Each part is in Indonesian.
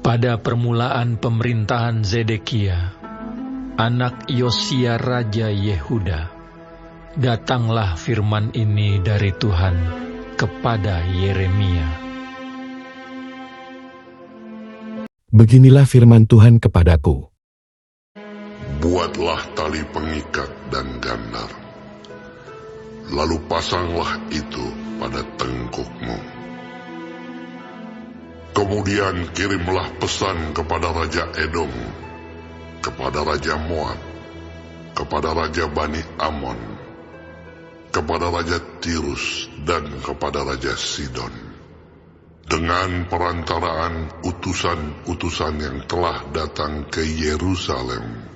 Pada permulaan pemerintahan Zedekia, anak Yosia Raja Yehuda, datanglah firman ini dari Tuhan kepada Yeremia. Beginilah firman Tuhan kepadaku. Buatlah tali pengikat dan gandar, lalu pasanglah itu pada tengkukmu. Kemudian kirimlah pesan kepada Raja Edom, kepada Raja Moab, kepada Raja Bani Amon, kepada Raja Tirus, dan kepada Raja Sidon, dengan perantaraan utusan-utusan yang telah datang ke Yerusalem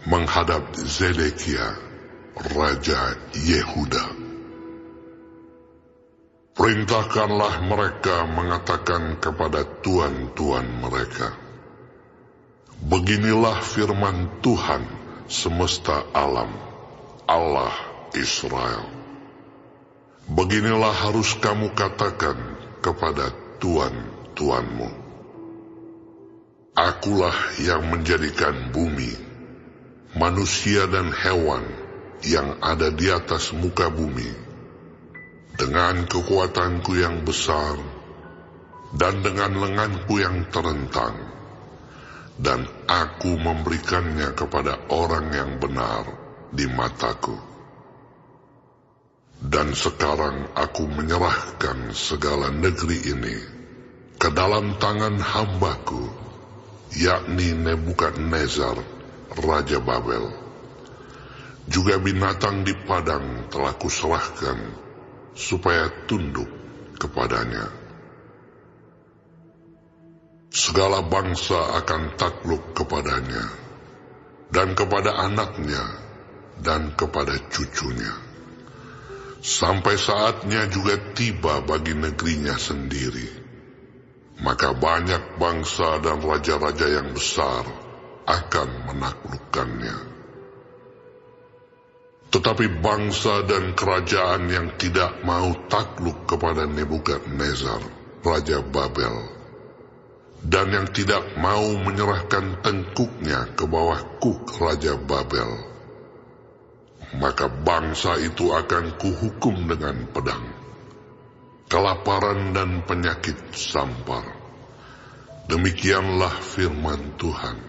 menghadap Zedekia, Raja Yehuda. Perintahkanlah mereka mengatakan kepada tuan-tuan mereka, beginilah firman Tuhan semesta alam, Allah Israel. Beginilah harus kamu katakan kepada tuan-tuanmu. Akulah yang menjadikan bumi, manusia dan hewan yang ada di atas muka bumi, dengan kekuatanku yang besar dan dengan lenganku yang terentang, dan aku memberikannya kepada orang yang benar di mataku. Dan sekarang aku menyerahkan segala negeri ini ke dalam tangan hambaku, yakni Nebukadnezar, Raja Babel. Juga binatang di padang telah kuserahkan supaya tunduk kepadanya. Segala bangsa akan takluk kepadanya, dan kepada anaknya, dan kepada cucunya. Sampai saatnya juga tiba bagi negerinya sendiri. Maka banyak bangsa dan raja-raja yang besar akan menaklukkannya. Tetapi bangsa dan kerajaan yang tidak mau takluk kepada Nebukadnezar, Raja Babel, dan yang tidak mau menyerahkan tengkuknya ke bawah kuk Raja Babel, maka bangsa itu akan kuhukum dengan pedang, kelaparan dan penyakit sampar. Demikianlah firman Tuhan,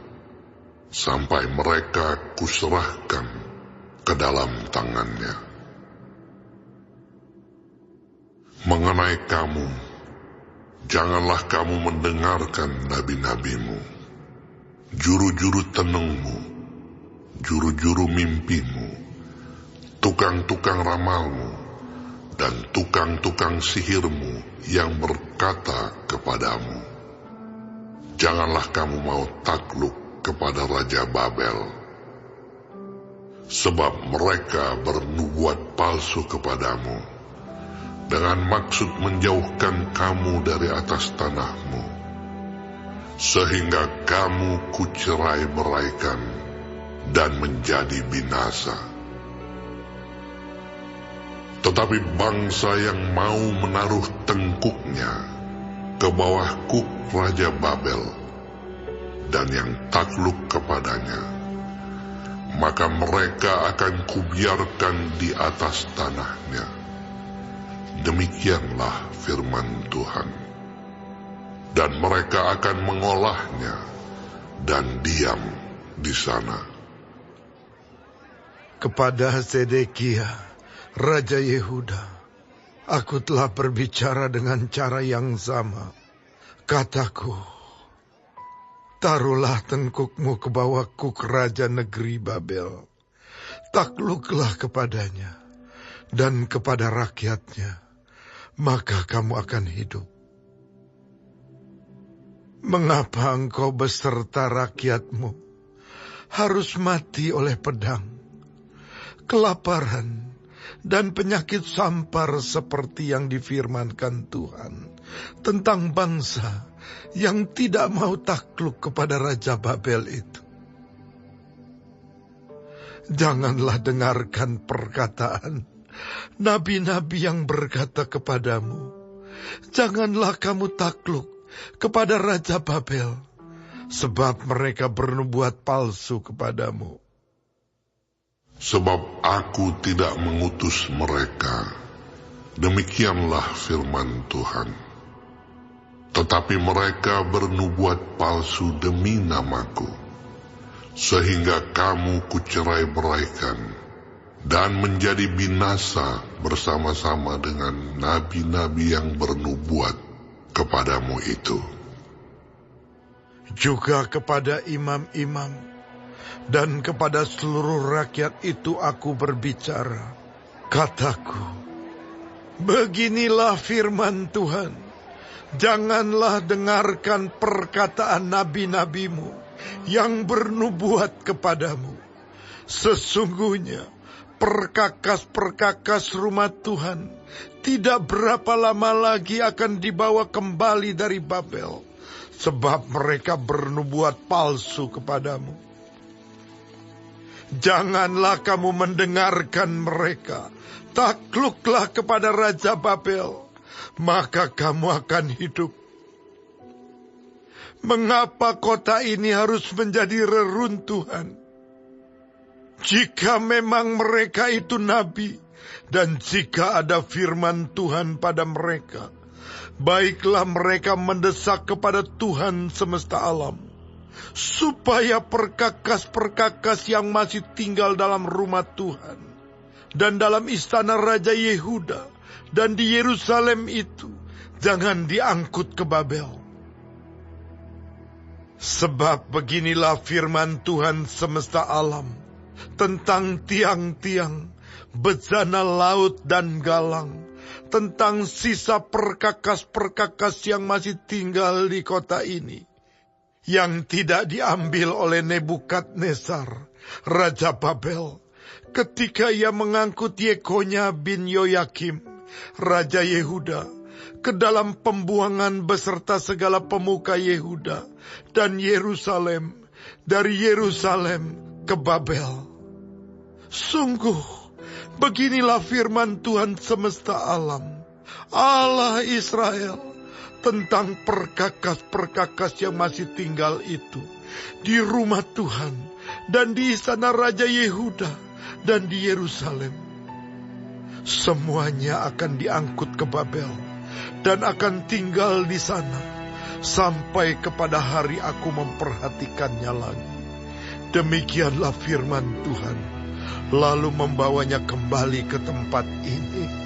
sampai mereka kuserahkan ke dalam tangannya. Mengenai kamu, janganlah kamu mendengarkan nabi-nabimu, juru-juru tenungmu, juru-juru mimpimu, tukang-tukang ramalmu, dan tukang-tukang sihirmu yang berkata kepadamu, janganlah kamu mau takluk kepada Raja Babel, sebab mereka bernubuat palsu kepadamu, dengan maksud menjauhkan kamu dari atas tanahmu, sehingga kamu kucerai-beraikan dan menjadi binasa. Tetapi bangsa yang mau menaruh tengkuknya ke bawah kuk Raja Babel, dan yang takluk kepadanya, maka mereka akan kubiarkan di atas tanahnya. Demikianlah firman Tuhan. Dan mereka akan mengolahnya dan diam di sana. Kepada Zedekia, Raja Yehuda, aku telah berbicara dengan cara yang sama. Kataku, taruhlah tengkukmu ke bawah kuk raja negeri Babel. Takluklah kepadanya dan kepada rakyatnya, maka kamu akan hidup. Mengapa engkau beserta rakyatmu harus mati oleh pedang, kelaparan, dan penyakit sampar seperti yang difirmankan Tuhan tentang bangsa yang tidak mau takluk kepada Raja Babel itu? Janganlah dengarkan perkataan nabi-nabi yang berkata kepadamu, janganlah kamu takluk kepada Raja Babel, sebab mereka bernubuat palsu kepadamu. Sebab aku tidak mengutus mereka, demikianlah firman Tuhan. Tetapi mereka bernubuat palsu demi namaku, sehingga kamu kucerai-beraikan dan menjadi binasa bersama-sama dengan nabi-nabi yang bernubuat kepadamu itu. Juga kepada imam-imam dan kepada seluruh rakyat itu aku berbicara. Kataku, beginilah firman Tuhan, janganlah dengarkan perkataan nabi-nabimu yang bernubuat kepadamu. Sesungguhnya perkakas-perkakas rumah Tuhan tidak berapa lama lagi akan dibawa kembali dari Babel, sebab mereka bernubuat palsu kepadamu. Janganlah kamu mendengarkan mereka, takluklah kepada Raja Babel, maka kamu akan hidup. Mengapa kota ini harus menjadi reruntuhan? Jika memang mereka itu nabi, dan jika ada firman Tuhan pada mereka, baiklah mereka mendesak kepada Tuhan semesta alam, supaya perkakas-perkakas yang masih tinggal dalam rumah Tuhan, dan dalam istana Raja Yehuda, dan di Yerusalem itu, jangan diangkut ke Babel. Sebab beginilah firman Tuhan semesta alam, tentang tiang-tiang, bejana laut dan galang, tentang sisa perkakas-perkakas yang masih tinggal di kota ini, yang tidak diambil oleh Nebukadnezar, Raja Babel, ketika ia mengangkut Yekonya bin Yoyakim, Raja Yehuda, ke dalam pembuangan beserta segala pemuka Yehuda dan Yerusalem, dari Yerusalem ke Babel. Sungguh, beginilah firman Tuhan semesta alam, Allah Israel, tentang perkakas-perkakas yang masih tinggal itu, di rumah Tuhan, dan di istana Raja Yehuda, dan di Yerusalem. Semuanya akan diangkut ke Babel, dan akan tinggal di sana, sampai kepada hari aku memperhatikannya lagi. Demikianlah firman Tuhan, lalu membawanya kembali ke tempat ini.